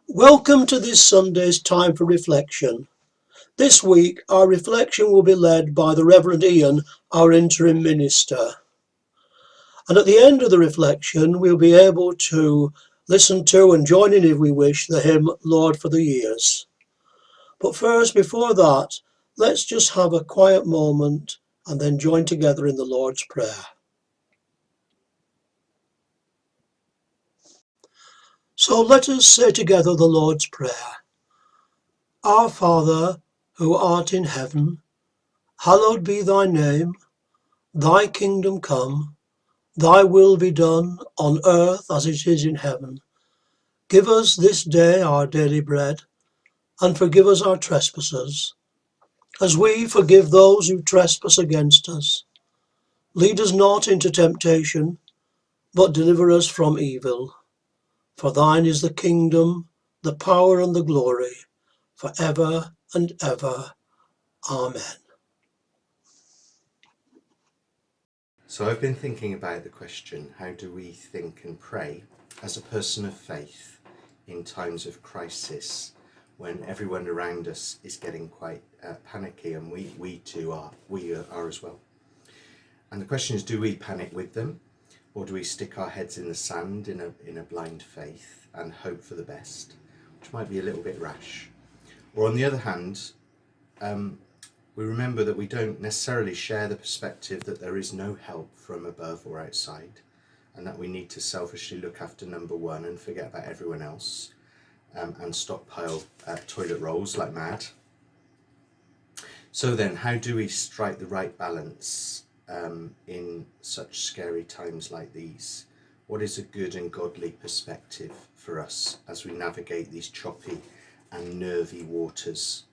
Welcome to this Sunday's Time for Reflection. This week our reflection will be led by the Reverend Ian, our interim minister. And at the end of the reflection we'll be able to listen to and join in, if we wish, the hymn Lord for the Years. But first, before that, let's just have a quiet moment and then join together in the Lord's Prayer. So let us say together the Lord's Prayer. Our Father, who art in heaven, hallowed be thy name. Thy kingdom come, thy will be done on earth as it is in heaven. Give us this day our daily bread, and forgive us our trespasses, as we forgive those who trespass against us. Lead us not into temptation, but deliver us from evil. For thine is the kingdom, the power, and the glory, for ever and ever. Amen. So I've been thinking about the question, how do we think and pray as a person of faith in times of crisis, when everyone around us is getting quite panicky, and we too are, we are as well. And the question is, do we panic with them, or do we stick our heads in the sand in a blind faith and hope for the best, which might be a little bit rash? Or on the other hand, we remember that we don't necessarily share the perspective that there is no help from above or outside, and that we need to selfishly look after number one and forget about everyone else, and stockpile toilet rolls like mad. So then, how do we strike the right balance in such scary times like these? What is a good and godly perspective for us as we navigate these choppy and nervy waters?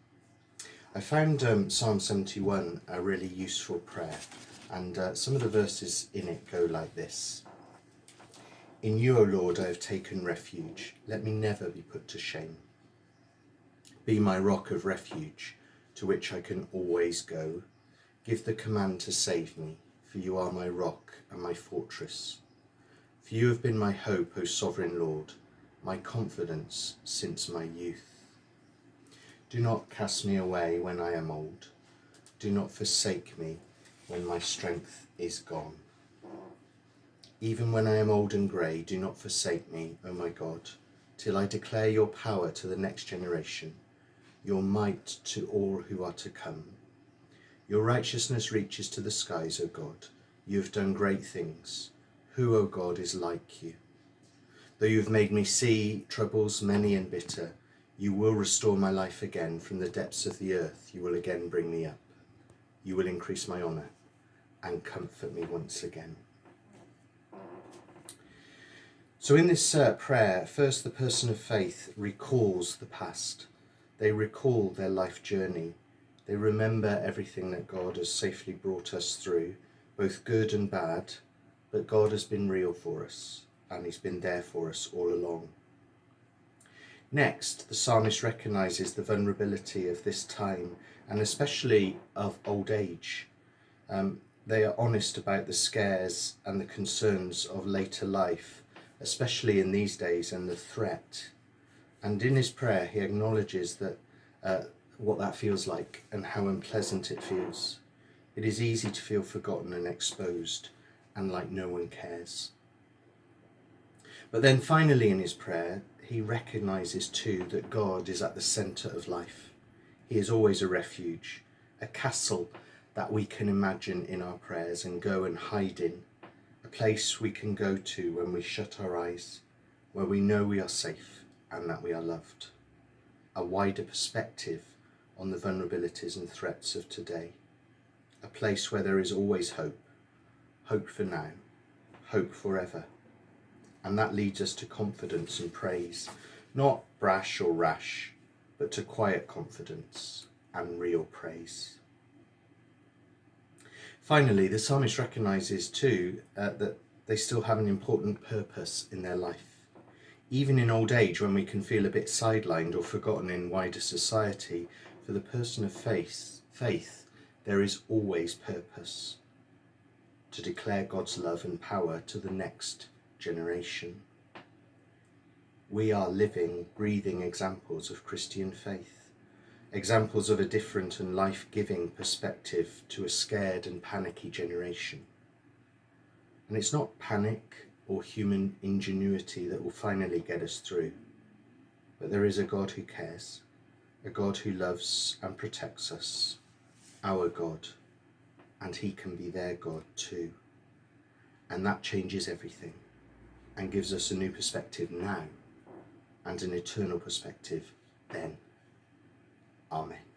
I found Psalm 71 a really useful prayer, and some of the verses in it go like this. In you, O Lord, I have taken refuge. Let me never be put to shame. Be my rock of refuge, to which I can always go. Give the command to save me, for you are my rock and my fortress. For you have been my hope, O sovereign Lord, my confidence since my youth. Do not cast me away when I am old. Do not forsake me when my strength is gone. Even when I am old and grey, do not forsake me, O my God, till I declare your power to the next generation, your might to all who are to come. Your righteousness reaches to the skies, O God. You have done great things. Who, O God, is like you? Though you have made me see troubles many and bitter, you will restore my life again. From the depths of the earth you will again bring me up. You will increase my honour and comfort me once again. So in this prayer, first the person of faith recalls the past. They recall their life journey. They remember everything that God has safely brought us through, both good and bad, but God has been real for us, and he's been there for us all along. Next, the psalmist recognises the vulnerability of this time, and especially of old age. They are honest about the scares and the concerns of later life, especially in these days, and the threat. And in his prayer, he acknowledges that what that feels like and how unpleasant it feels. It is easy to feel forgotten and exposed, and like no one cares. But then finally in his prayer, he recognises too that God is at the centre of life. He is always a refuge, a castle that we can imagine in our prayers and go and hide in, a place we can go to when we shut our eyes, where we know we are safe and that we are loved. A wider perspective on the vulnerabilities and threats of today. A place where there is always hope, hope for now, hope forever. And that leads us to confidence and praise, not brash or rash, but to quiet confidence and real praise. Finally, the psalmist recognises too that they still have an important purpose in their life. Even in old age, when we can feel a bit sidelined or forgotten in wider society, for the person of faith, there is always purpose to declare God's love and power to the next generation. we are living, breathing examples of Christian faith, examples of a different and life-giving perspective to a scared and panicky generation. And it's not panic or human ingenuity that will finally get us through, but there is a God who cares, a God who loves and protects us, our God, and he can be their God too. And that changes everything and gives us a new perspective now and an eternal perspective then. Amen.